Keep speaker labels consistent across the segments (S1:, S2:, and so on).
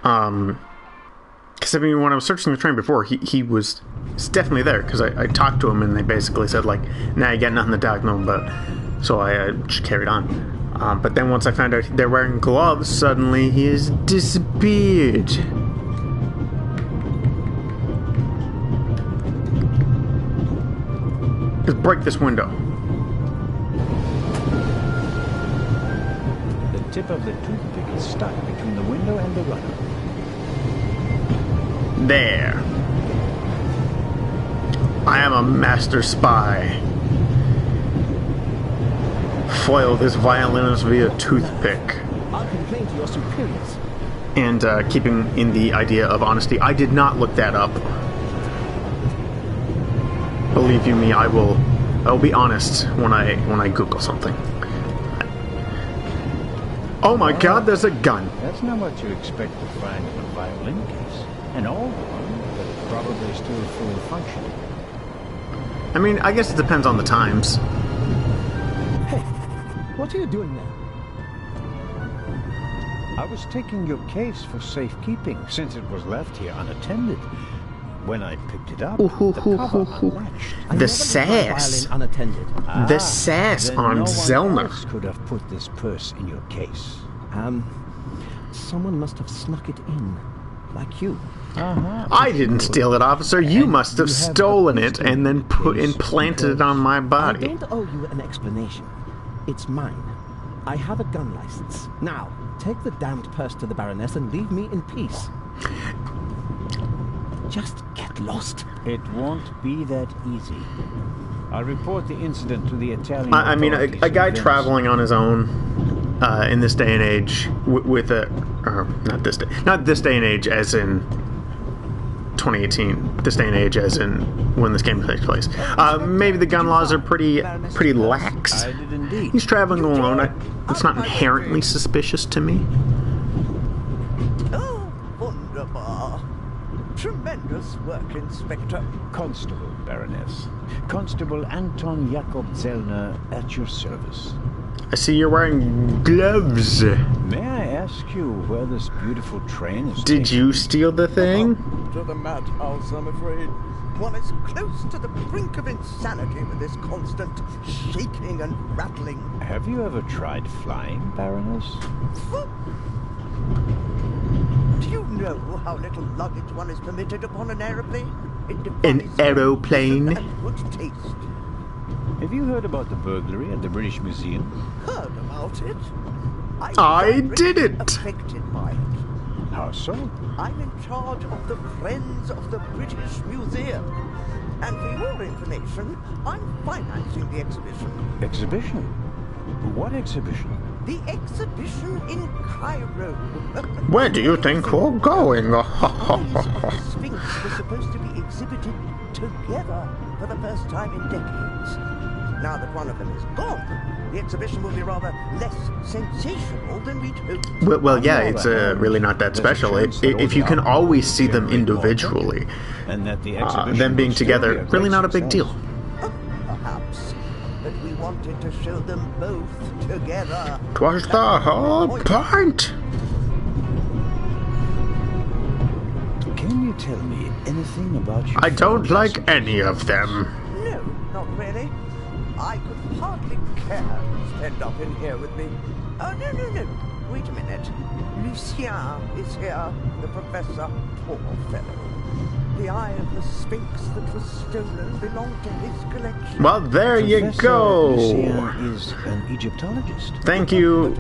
S1: Because, I mean, when I was searching the train before, he was definitely there. Because I talked to him and they basically said, like, nah, you got nothing to talk to him about. So I just carried on. But then once I found out they're wearing gloves, suddenly he has disappeared. Just break this window.
S2: The tip of the toothpick is stuck between the window and the runner.
S1: There. I am a master spy. Foil this violinist via toothpick.
S3: I'll complain to your superiors.
S1: And keeping in the idea of honesty, I did not look that up. Believe you me, I will be honest when I Google something. Oh my God, there's a gun.
S2: That's not what you expect to find in a violin case. An old one, but it's probably still fully functioning.
S1: I mean, I guess it depends on the times.
S3: Hey, what are you doing there?
S2: I was taking your case for safekeeping since it was left here unattended. When I picked it up, the cover unlatched.
S1: The sass.
S3: Unattended.
S1: The sass
S2: then
S1: on
S2: no one
S1: Zellner.
S2: else could have put this purse in your case.
S3: Someone must have snuck it in, like you.
S1: I didn't steal it, officer. You must have stolen it and then implanted it on my
S3: I
S1: body.
S3: don't owe you an explanation. It's mine. I have a gun license. Now, take the damned purse to the Baroness and leave me in peace. Just get lost.
S2: It won't be that easy. I'll report the incident to the Italian
S1: I mean, a
S2: authorities
S1: guy
S2: in Venice.
S1: traveling on his own in this day and age with a... not this day and age as in 2018. This day and age as in when this game takes place. Maybe the gun laws are pretty lax.
S2: I did indeed.
S1: He's traveling alone. It's not inherently suspicious to me.
S4: Oh, wunderbar. Tremendous work, Inspector.
S2: Constable, Baroness. Constable Anton Jakob Zellner at your service.
S1: I see you're wearing gloves.
S2: May I ask you where this beautiful train is
S1: Did
S2: taking?
S1: you steal the thing?
S4: To the madhouse, I'm afraid. One is close to the brink of insanity with this constant shaking and rattling.
S2: Have you ever tried flying, Baroness?
S4: Do you know how little luggage one is permitted upon an aeroplane?
S1: An aeroplane?
S4: And good taste.
S2: Have you heard about the burglary at the British Museum?
S4: Heard about it?
S1: I
S4: directly
S1: didn't.
S4: Affected by it.
S2: How so?
S4: I'm in charge of the Friends of the British Museum. And for your information, I'm financing the exhibition.
S2: Exhibition? What exhibition?
S4: The exhibition in Cairo.
S1: Where do you think we're going?
S4: The bodies of the Sphinx were supposed to be exhibited together for the first time in decades. Now that one of them is gone, the exhibition will be rather less sensational than we'd hoped.
S1: Well, yeah, it's really not that special. If you can always see them individually,
S2: And that the exhibition
S1: them being
S2: will still
S1: together,
S2: be a
S1: really
S2: great
S1: not a big
S2: success.
S1: deal.
S4: Perhaps. But we wanted to show them both together.
S1: 'Twas the whole point.
S2: Can you tell me anything about your
S1: I don't
S2: fellow
S1: like any of them.
S4: No, not really. I could hardly care to stand up in here with me. Oh, no. Wait a minute. Lucien is here, the professor. Poor fellow. The eye of the Sphinx that was stolen belonged to his collection.
S1: Well, there you
S2: Professor
S1: go.
S2: Lucien is an Egyptologist.
S1: Thank you,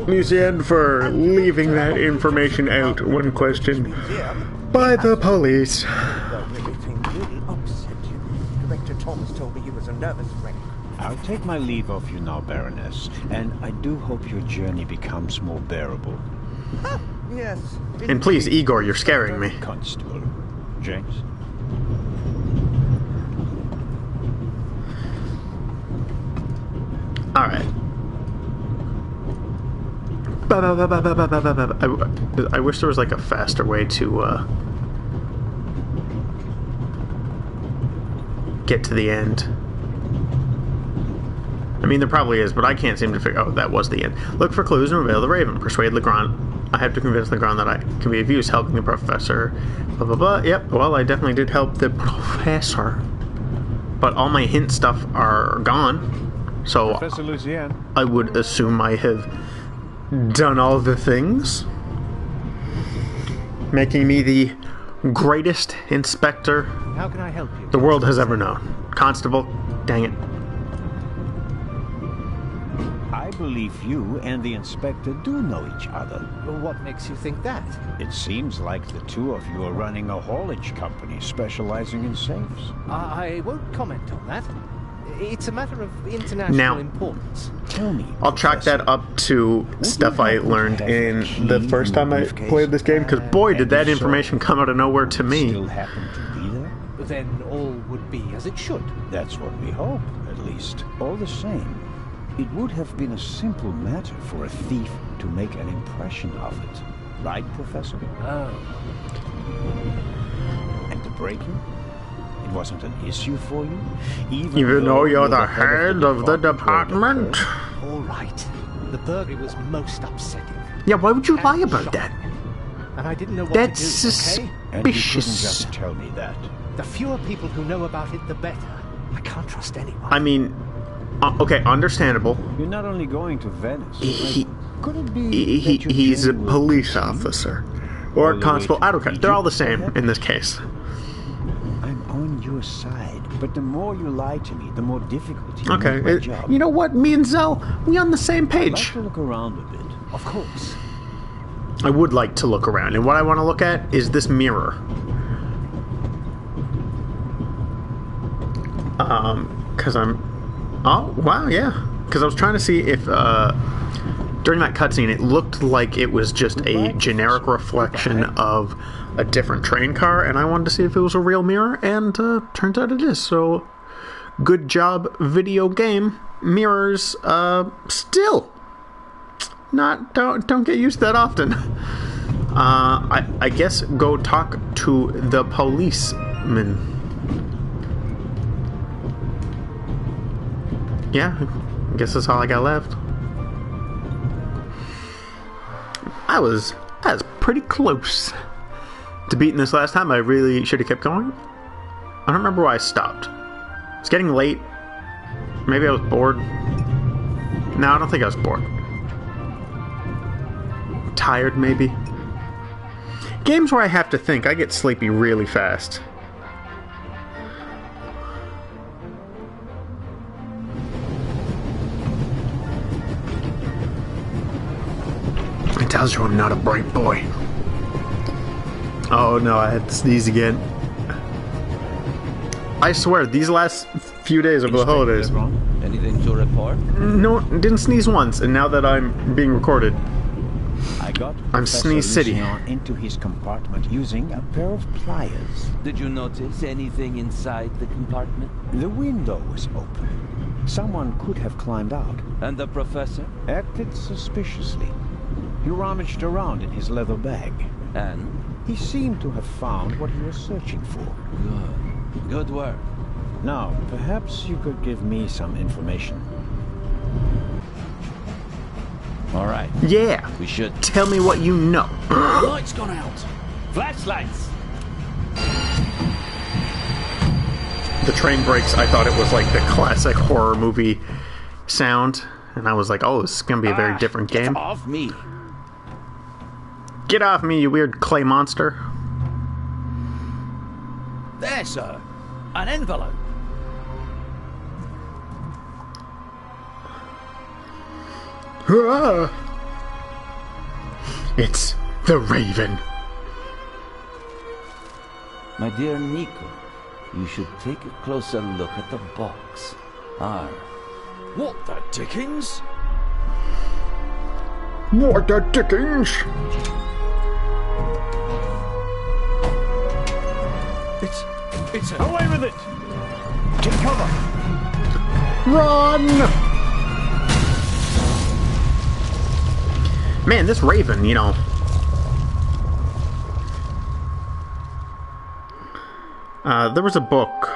S1: Lucien, for leaving that information out when questioned
S4: Museum.
S1: by the police.
S4: The really thing really upset you. Director Thomas told me he was a nervous wreck.
S2: I'll take my leave of you now, Baroness, and I do hope your journey becomes more bearable.
S4: Yes.
S1: And please, Igor, you're scaring me.
S2: Constable. James?
S1: Alright. I wish there was like a faster way to get to the end. I mean, there probably is, but I can't seem to figure... Oh, that was the end. Look for clues and reveal the raven. Persuade Legrand I have to convince the ground that I can be of use helping the professor. Blah, blah, blah. Yep, well, I definitely did help the professor. But all my hint stuff are gone. So
S2: Professor Lucien.
S1: I would assume I have done all the things. Making me the greatest inspector
S3: How can I help you?
S1: the world has ever known. Constable, dang it.
S2: I believe you and the inspector do know each other.
S3: Well, what makes you think that?
S2: It seems like the two of you are running a haulage company specializing in safes.
S3: I won't comment on that. It's a matter of international
S1: Now-
S3: importance.
S2: Tell me,
S1: I'll track that up to stuff I learned in the first time I played this game, because boy, did that information come out of nowhere to me.
S2: still happen to be there?
S3: Then all would be as it should.
S2: That's what we hope, at least. All the same, it would have been a simple matter for a thief to make an impression of it. Right, Professor?
S3: Oh.
S2: And the break-in? It wasn't an issue for you?
S1: Even though you're the head of the department?
S3: All right. The burglary was most upsetting.
S1: Yeah, why would you lie
S3: And
S1: about
S3: shocking.
S1: that?
S3: And I didn't know what
S1: That's
S3: to do, okay?
S2: And you couldn't
S1: suspicious.
S2: just tell me that.
S3: The fewer people who know about it, the better. I can't trust anyone.
S1: I mean, okay, understandable.
S2: You're not only going to Venice.
S1: He-
S2: Could it be that you
S1: He's a
S2: genuinely
S1: police
S2: think
S1: officer. Or
S2: all
S1: a
S2: the way
S1: constable.
S2: to
S1: I don't care. They're all the same
S2: Egypt,
S1: in this case.
S2: I'm on your side, but the more you lie to me, the more difficult you
S1: Okay,
S2: make my job.
S1: you know what? Me and Zell, we on the same
S2: I'd like
S1: page.
S2: to look around a bit.
S3: Of course.
S1: I would like to look around, and what I want to look at is this mirror. Because I'm... Oh, wow, yeah. Because I was trying to see if, during that cutscene, it looked like it was just a generic reflection of a different train car, and I wanted to see if it was a real mirror, and turns out it is. So, good job, video game. Mirrors, still don't get used that often. I guess go talk to the policeman. Yeah, I guess that's all I got left. I was pretty close to beating this last time. I really should have kept going. I don't remember why I stopped. It's getting late. Maybe I was bored. No, I don't think I was bored. Tired, maybe. Games where I have to think, I get sleepy really fast. It tells you I'm not a bright boy. Oh no, I had to sneeze again. I swear, these last few days over the holidays...
S5: Anything to report?
S1: No, didn't sneeze once, and now that I'm being recorded...
S2: I got
S1: I'm
S2: Professor
S1: Sneeze City.
S2: Lucien into his compartment using a pair of pliers.
S5: Did you notice anything inside the compartment?
S2: The window was open. Someone could have climbed out.
S5: And the professor?
S2: Acted suspiciously. He rummaged around in his leather bag.
S5: And?
S2: He seemed to have found what he was searching for.
S5: Good. Good work.
S2: Now, perhaps you could give me some information.
S5: All right.
S1: Yeah,
S5: We should.
S1: tell me what you know.
S5: Lights gone out. Flashlights.
S1: The train brakes, I thought it was like the classic horror movie sound. And I was like, oh, this is going to be a very different
S5: Get
S1: game.
S5: off me.
S1: Get off me, you weird clay monster.
S5: There, sir. An envelope.
S1: Ah. It's the Raven.
S5: My dear Nico, you should take a closer look at the box. What the dickens?
S1: What the dickens?
S5: It's a...
S2: Away with it! Take cover!
S1: Run! Man, this Raven, you know. There was a book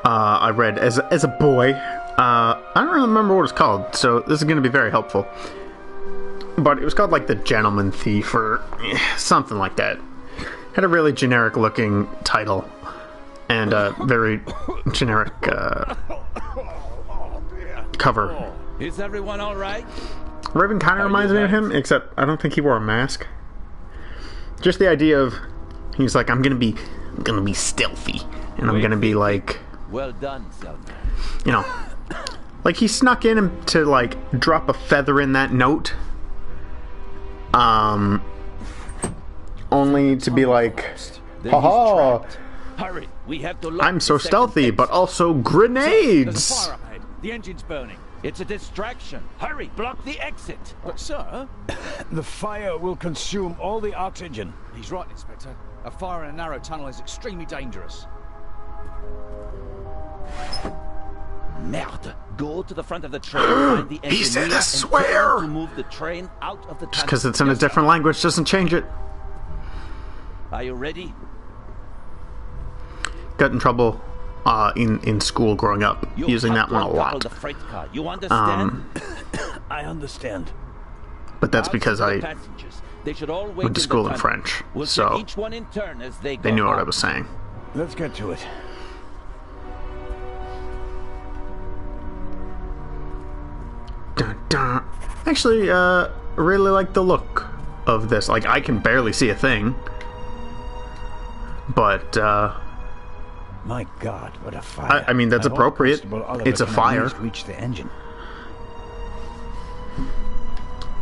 S1: I read as a boy. I don't remember what it's called, so this is going to be very helpful. but it was called like The Gentleman Thief or something like that. Had a really generic looking title and a very generic cover.
S5: Is everyone all right?
S1: Raven kind of reminds me of him, except I don't think he wore a mask. Just the idea of he's like, I'm gonna be stealthy, and I'm gonna be like,
S5: Well done, Selma.
S1: you know, like he snuck in to like drop a feather in that note, only to be like, haha,
S5: Hurry, we have to lock
S1: I'm so
S5: the second
S1: stealthy,
S5: exit.
S1: but also
S5: There's a
S1: grenades.
S5: fire up ahead. The engine's burning. It's a distraction. Hurry, block the exit.
S6: But, sir...
S2: The fire will consume all the oxygen.
S6: He's right, Inspector. A fire in a narrow tunnel is extremely dangerous.
S5: Merde. Go to the front of the train, find the engineer,
S1: said, "I
S5: and
S1: swear!"
S5: tell him to move the train out of the tunnel.
S1: Just because it's in a different language doesn't change it.
S5: Are you ready?
S1: Got in trouble in school growing up
S5: You
S1: using
S5: have
S1: that one a
S5: to uncouple
S1: lot.
S5: the freight car. You understand?
S2: I understand.
S1: But that's
S5: I'll
S1: because
S5: tell
S1: I
S5: the passengers. They should all wait
S1: went to
S5: in
S1: school
S5: the
S1: in
S5: tunnel.
S1: French,
S5: We'll
S1: so
S5: take each one in turn as they go
S1: they knew what I
S5: out.
S1: was saying.
S2: Let's get to it.
S1: Dun, dun. Actually, really like the look of this. Like, I can barely see a thing. But,
S2: My God, what a fire!
S1: I mean, that's
S2: I hope
S1: appropriate.
S2: Constable Oliver
S1: It's a
S2: can at
S1: fire.
S2: least reach the engine.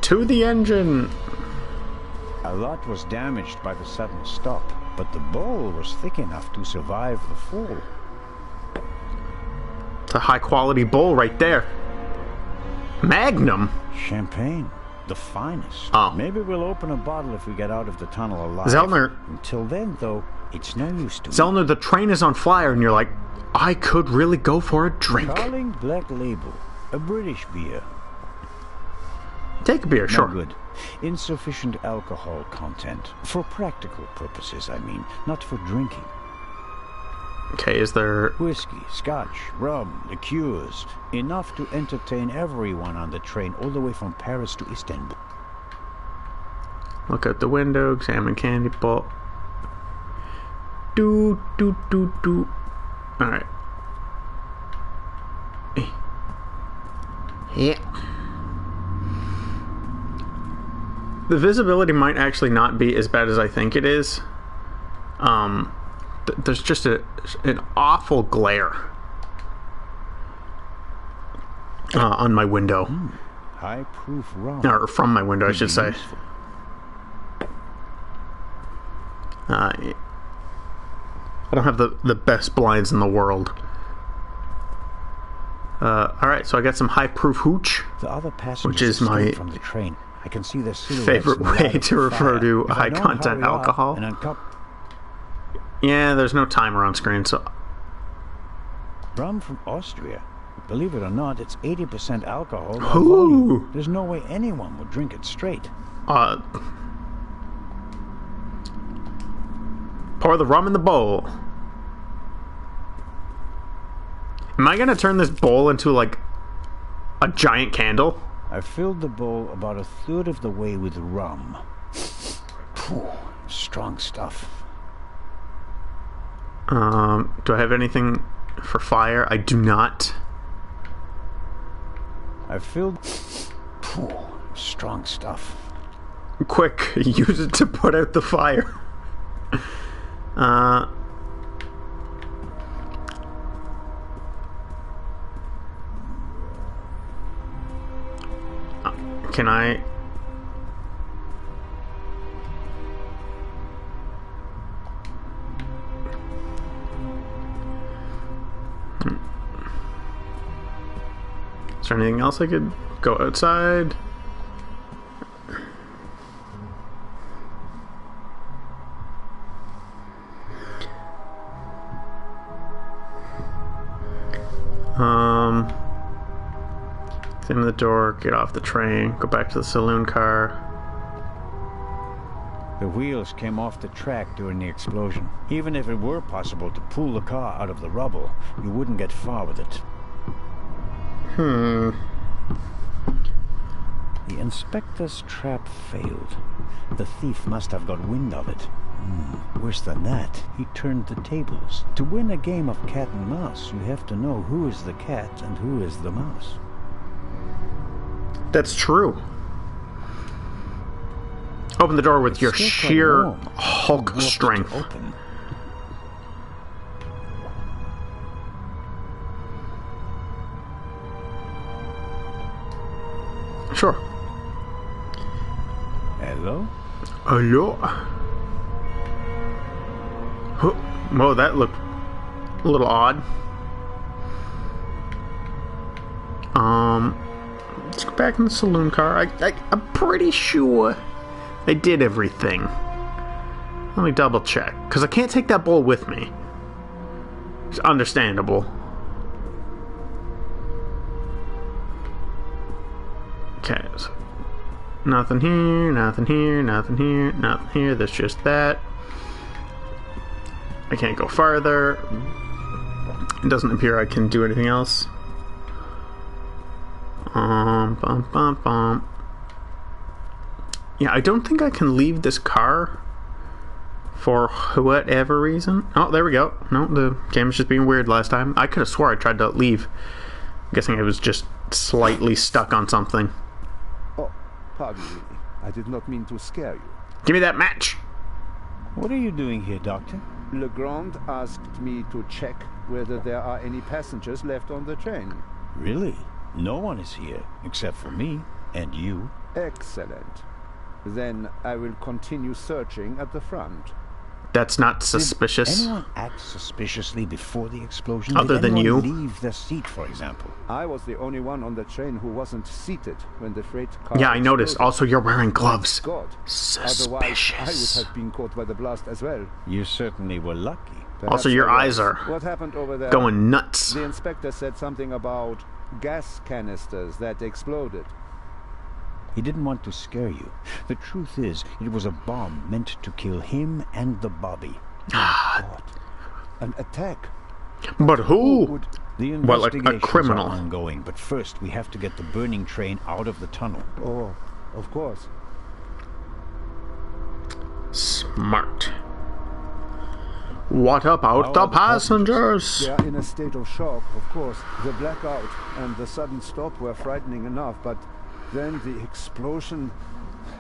S1: To the engine!
S2: A lot was damaged by the sudden stop, but the bowl was thick enough to survive the fall.
S1: It's a high quality bowl right there. Magnum?
S2: Champagne, the finest.
S1: Oh.
S2: Maybe we'll open a bottle if we get out of the tunnel alive.
S1: Zellner.
S2: Until then, though, it's no use to me.
S1: Zellner, the train is on fire, and you're like, I could really go for a drink.
S2: Carling Black Label, a British beer.
S1: Take a beer,
S2: No
S1: sure.
S2: good. Insufficient alcohol content. For practical purposes, I mean, not for drinking.
S1: Okay, is there...
S2: Whiskey, scotch, rum, liqueurs. Enough to entertain everyone on the train all the way from Paris to Istanbul.
S1: Look out the window, examine candy ball. Do. Alright. Yeah. The visibility might actually not be as bad as I think it is. There's just an awful glare on my window.
S2: High-proof rum.
S1: Or from my window, I should say.
S2: Useful.
S1: I don't have the best blinds in the world. Alright, so I got some high-proof hooch.
S2: The other passengers
S1: Which is my
S2: escaped from the train. I can see their silhouettes
S1: favorite
S2: in the light
S1: way
S2: of the
S1: to refer
S2: fire.
S1: to
S2: If I don't
S1: high-content
S2: hurry up
S1: alcohol.
S2: and uncouple
S1: Yeah, there's no timer on screen, so...
S2: rum from Austria. Believe it or not, it's 80% alcohol by
S1: Ooh.
S2: volume. There's no way anyone would drink it straight.
S1: Pour the rum in the bowl. Am I gonna turn this bowl into, like, a giant candle?
S2: I filled the bowl about a third of the way with rum. Phew, strong stuff.
S1: Do I have anything for fire? I do not.
S2: I filled... Phew, strong stuff.
S1: Quick, use it to put out the fire. Can I... Is there anything else I could go outside? Examine the door, get off the train, go back to the saloon car.
S2: The wheels came off the track during the explosion. Even if it were possible to pull the car out of the rubble, you wouldn't get far with it. The inspector's trap failed. The thief must have got wind of it. Worse than that, he turned the tables. To win a game of cat and mouse, you have to know who is the cat and who is the mouse.
S1: That's true. Open the door with your
S2: Still quite
S1: sheer
S2: warm.
S1: Hulk
S2: Walk it
S1: strength.
S2: open.
S1: Sure.
S2: Hello?
S1: Hello. Whoa, that looked a little odd. Let's go back in the saloon car. I'm pretty sure I did everything. Let me double check, because I can't take that bowl with me. It's understandable. Okay, so nothing here, nothing here, nothing here, nothing here. There's just that. I can't go farther. It doesn't appear I can do anything else. Bum, bum, bum. Yeah, I don't think I can leave this car for whatever reason. Oh, there we go. No, the game was just being weird last time. I could have swore I tried to leave. I'm guessing I was just slightly stuck on something.
S7: Oh, pardon me. I did not mean to scare you.
S1: Give me that match!
S2: What are you doing here, Doctor?
S7: Legrand asked me to check whether there are any passengers left on the train.
S2: Really? No one is here, except for me and you.
S7: Excellent. Then I will continue searching at the front.
S1: That's not
S2: Did
S1: suspicious.
S2: anyone act suspiciously before the explosion?
S1: Other
S2: Did
S1: than
S2: anyone
S1: you?
S2: leave their seat, for example?
S7: I was the only one on the train who wasn't seated when the freight car
S1: Yeah, I noticed.
S7: exploded.
S1: Also, you're wearing gloves.
S7: God. Otherwise, I
S1: Suspicious.
S7: would have been caught by the blast as well.
S2: You certainly were lucky.
S1: Also,
S7: Perhaps
S1: your
S7: I
S1: eyes
S7: was.
S1: are
S7: What happened over there?
S1: going nuts.
S7: The inspector said something about gas canisters that exploded.
S2: He didn't want to scare you. The truth is, it was a bomb meant to kill him and the Bobby.
S7: An attack.
S1: But who?
S7: Would
S2: The
S1: Well, a
S2: investigations
S1: criminal.
S2: are ongoing, but first we have to get the burning train out of the tunnel.
S7: Oh, of course.
S1: Smart. What about
S2: How
S1: the
S2: are the
S1: passengers?
S7: They are in a state of shock, of course. The blackout and the sudden stop were frightening enough, but then the explosion,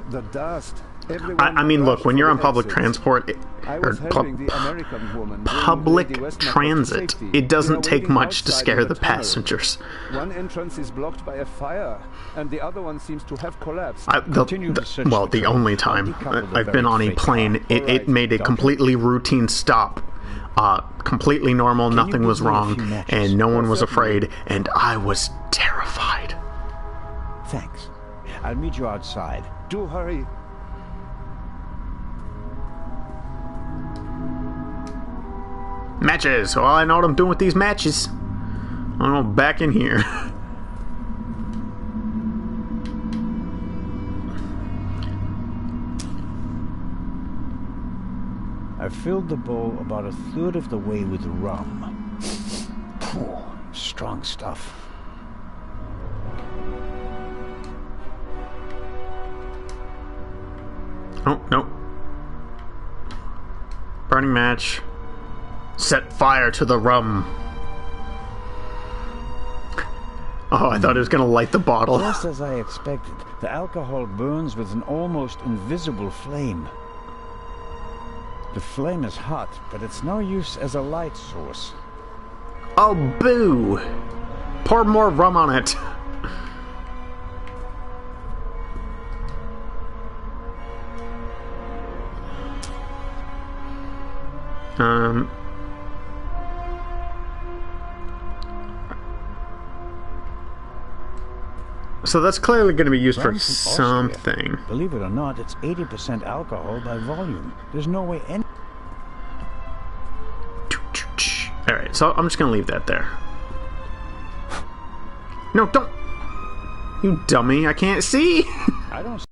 S7: the dust, everyone...
S1: I mean, look,
S7: rushed
S1: when
S7: for
S1: you're
S7: the
S1: on public
S7: exits.
S1: transport,
S7: I
S1: or
S7: was helping the American woman bring
S1: public
S7: Lady Westmacott to
S1: transit,
S7: safety.
S1: it
S7: We are
S1: doesn't take
S7: waiting
S1: much to
S7: outside
S1: scare
S7: in
S1: the
S7: tunnel.
S1: passengers.
S7: One entrance is blocked by a fire, and the other one seems to have collapsed.
S2: Continue to search
S1: Well,
S2: the
S1: the
S2: train.
S1: only time
S2: Decouple the
S1: I've been on a
S2: buried
S1: plane,
S2: freight car.
S1: it
S7: Alright,
S1: made a
S7: Doctor.
S1: completely routine stop. Completely normal,
S2: you
S1: nothing
S2: give
S1: was
S2: me a
S1: wrong,
S2: few matches?
S1: and no one was
S7: Certainly.
S1: afraid, and I was terrified.
S2: Thanks. I'll meet you outside.
S7: Do hurry.
S1: Matches! Well, I know what I'm doing with these matches. I'm going back in here.
S2: I filled the bowl about a third of the way with rum. Phew, strong stuff.
S1: Oh, no. Burning match. Set fire to the rum. Oh, I thought it was going to light the bottle.
S2: Just as I expected, the alcohol burns with an almost invisible flame. The flame is hot, but it's no use as a light source.
S1: Oh, boo! Pour more rum on it. So that's clearly going to be used for
S2: Rum from Austria.
S1: something.
S2: Believe it or not, it's 80% alcohol by volume. There's no way any...
S1: Alright, so I'm just going to leave that there. No, don't! You dummy, I can't see!
S2: I don't